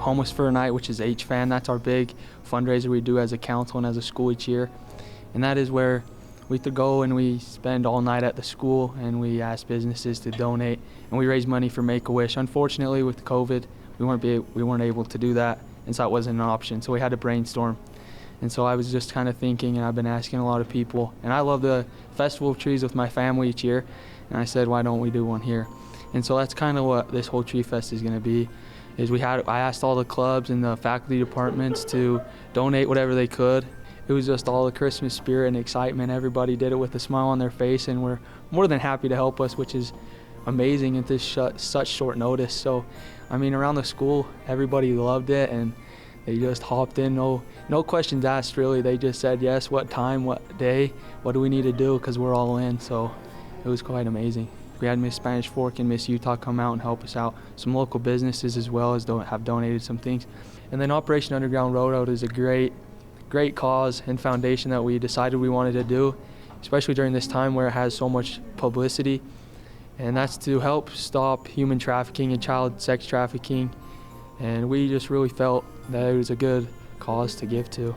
Homeless for a Night, which is HFAN. That's our big fundraiser we do as a council and as a school each year. And that is where we go and we spend all night at the school and we ask businesses to donate and we raise money for Make-A-Wish. Unfortunately, with COVID, we weren't able to do that, and so it wasn't an option. So we had to brainstorm. And so I was just kind of thinking, and I've been asking a lot of people. And I love the Festival of Trees with my family each year. And I said, why don't we do one here? And so that's kind of what this whole Tree Fest is going to be. I asked all the clubs and the faculty departments to donate whatever they could. It was just all the Christmas spirit and excitement. Everybody did it with a smile on their face, and we're more than happy to help us, which is amazing at this such short notice. So, I mean, around the school, everybody loved it, and they just hopped in, no questions asked really. They just said yes, what time, what day, what do we need to do, because we're all in. So it was quite amazing. We had Miss Spanish Fork and Miss Utah come out and help us out. Some local businesses as well as have donated some things. And then Operation Underground Road is a great cause and foundation that we decided we wanted to do, especially during this time where it has so much publicity. And that's to help stop human trafficking and child sex trafficking. And we just really felt that it was a good cause to give to.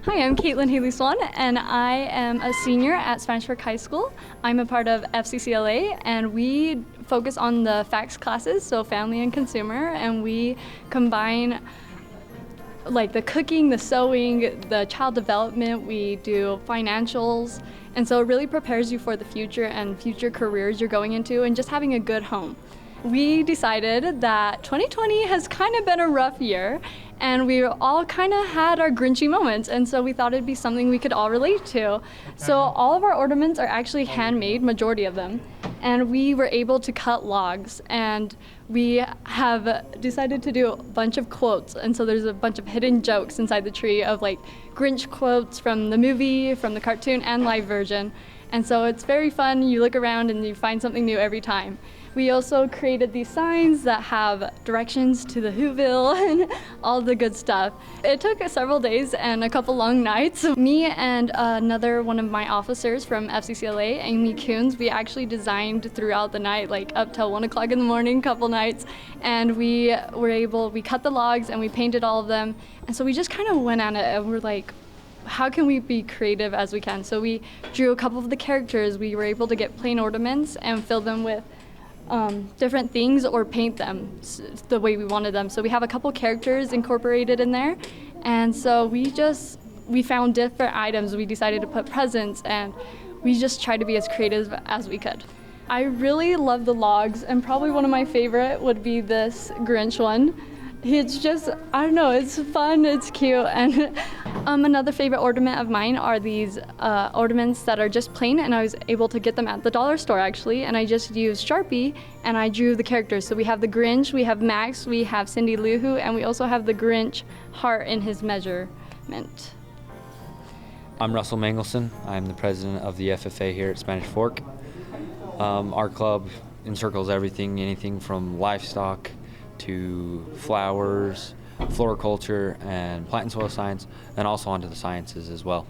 Hi, I'm Caitlin Haley Swan, and I am a senior at Spanish Fork High School. I'm a part of FCCLA, and we focus on the FACS classes, so family and consumer, and we combine like the cooking, the sewing, the child development. We do financials, and so it really prepares you for the future and future careers you're going into and just having a good home. We decided that 2020 has kind of been a rough year, and we all kind of had our Grinchy moments, and so we thought it'd be something we could all relate to. So all of our ornaments are actually handmade, majority of them, and we were able to cut logs, and we have decided to do a bunch of quotes, and so there's a bunch of hidden jokes inside the tree of like Grinch quotes from the movie, from the cartoon, and live version. And so it's very fun. You look around and you find something new every time. We also created these signs that have directions to the Whoville and all the good stuff. It took several days and a couple long nights. Me and another one of my officers from FCCLA, Amy Coons, we actually designed throughout the night, like up till 1 o'clock in the morning, couple nights. And we cut the logs and we painted all of them. And so we just kind of went at it and we're like, how can we be creative as we can? So we drew a couple of the characters. We were able to get plain ornaments and fill them with different things or paint them the way we wanted them. So we have a couple characters incorporated in there, and so we found different items. We decided to put presents, and we just tried to be as creative as we could. I really love the logs, and probably one of my favorite would be this Grinch one. It's just, I don't know, it's fun, it's cute. And another favorite ornament of mine are these ornaments that are just plain, and I was able to get them at the dollar store actually, and I just used Sharpie and I drew the characters. So we have the Grinch, we have Max, we have Cindy Lou Who, and we also have the Grinch heart in his measurement. I'm Russell Mangelson. I'm the president of the FFA here at Spanish Fork. Our club encircles anything from livestock to flowers, floriculture, and plant and soil science, and also onto the sciences as well.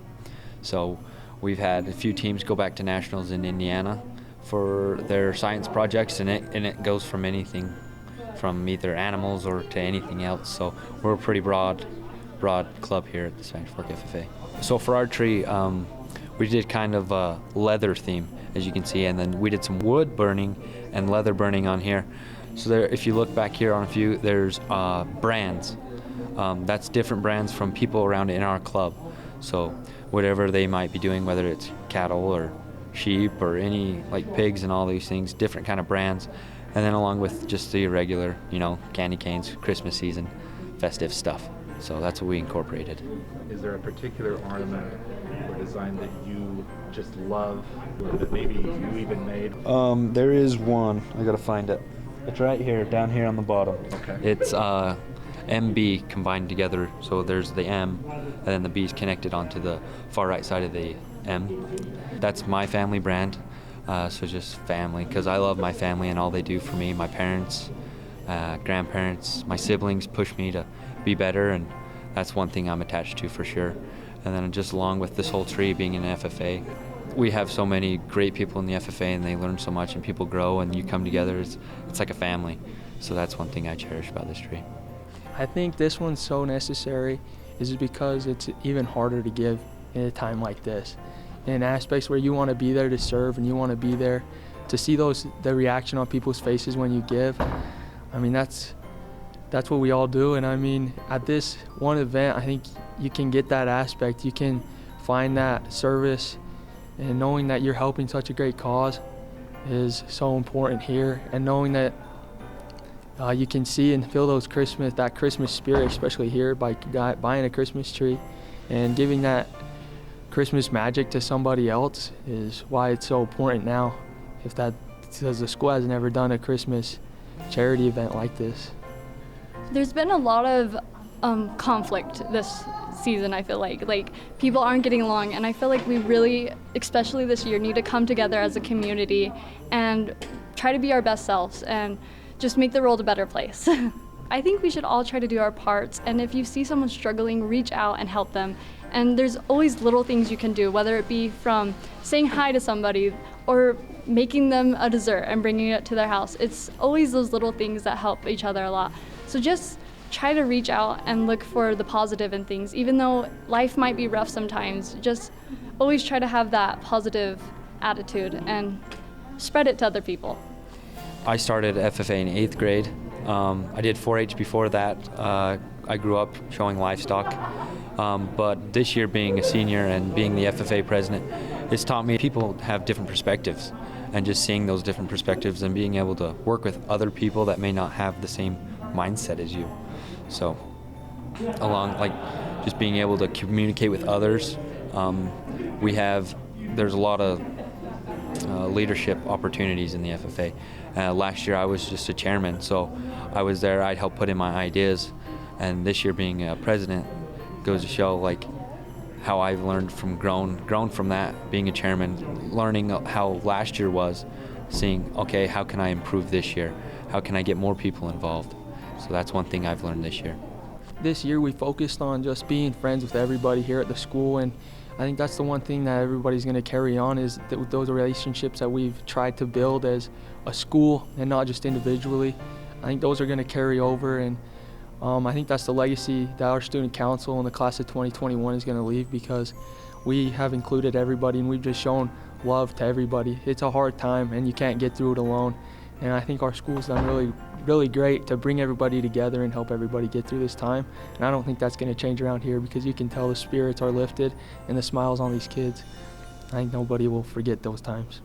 So we've had a few teams go back to nationals in Indiana for their science projects, and it goes from anything from either animals or to anything else. So we're a pretty broad club here at the Spanish Fork FFA. So for our tree, we did kind of a leather theme, as you can see, and then we did some wood burning and leather burning on here. So there, if you look back here on a few, there's brands. That's different brands from people around in our club. So whatever they might be doing, whether it's cattle or sheep or any like pigs and all these things, different kind of brands. And then along with just the regular, candy canes, Christmas season, festive stuff. So that's what we incorporated. Is there a particular ornament or design that you just love, or that maybe you even made? There is one. I gotta find it. It's right here, down here on the bottom. Okay. It's MB combined together. So there's the M, and then the B is connected onto the far right side of the M. That's my family brand. So just family, because I love my family and all they do for me. My parents, grandparents, my siblings push me to be better, and that's one thing I'm attached to for sure. And then just along with this whole tree being an FFA, we have so many great people in the FFA, and they learn so much, and people grow, and you come together. It's like a family. So that's one thing I cherish about this tree. I think this one's so necessary is because it's even harder to give in a time like this. In aspects where you want to be there to serve and you want to be there to see the reaction on people's faces when you give. I mean, that's what we all do. And I mean, at this one event, I think you can get that aspect. You can find that service, and knowing that you're helping such a great cause is so important here. And knowing that you can see and feel that Christmas spirit, especially here by buying a Christmas tree and giving that Christmas magic to somebody else is why it's so important now. Because the school has never done a Christmas charity event like this. There's been a lot of conflict this season, I feel like people aren't getting along, and I feel like we really, especially this year, need to come together as a community and try to be our best selves and just make the world a better place. I think we should all try to do our parts, and if you see someone struggling, reach out and help them. And there's always little things you can do, whether it be from saying hi to somebody or making them a dessert and bringing it to their house. It's always those little things that help each other a lot. So just try to reach out and look for the positive in things. Even though life might be rough sometimes, just always try to have that positive attitude and spread it to other people. I started FFA in 8th grade. I did 4-H before that. I grew up showing livestock. But this year, being a senior and being the FFA president, it's taught me people have different perspectives, and just seeing those different perspectives and being able to work with other people that may not have the same mindset as you. So just being able to communicate with others. There's a lot of leadership opportunities in the FFA. Last year I was just a chairman, so I was there, I'd help put in my ideas, and this year being a president goes to show how I've learned from grown from that, being a chairman, learning how last year was, seeing, okay, how can I improve this year? How can I get more people involved? So that's one thing I've learned this year. This year we focused on just being friends with everybody here at the school, and I think that's the one thing that everybody's going to carry on is those relationships that we've tried to build as a school and not just individually. I think those are going to carry over, and I think that's the legacy that our student council and the class of 2021 is going to leave, because we have included everybody and we've just shown love to everybody. It's a hard time and you can't get through it alone, and I think our school's done really great to bring everybody together and help everybody get through this time. And I don't think that's going to change around here, because you can tell the spirits are lifted and the smiles on these kids. I think nobody will forget those times.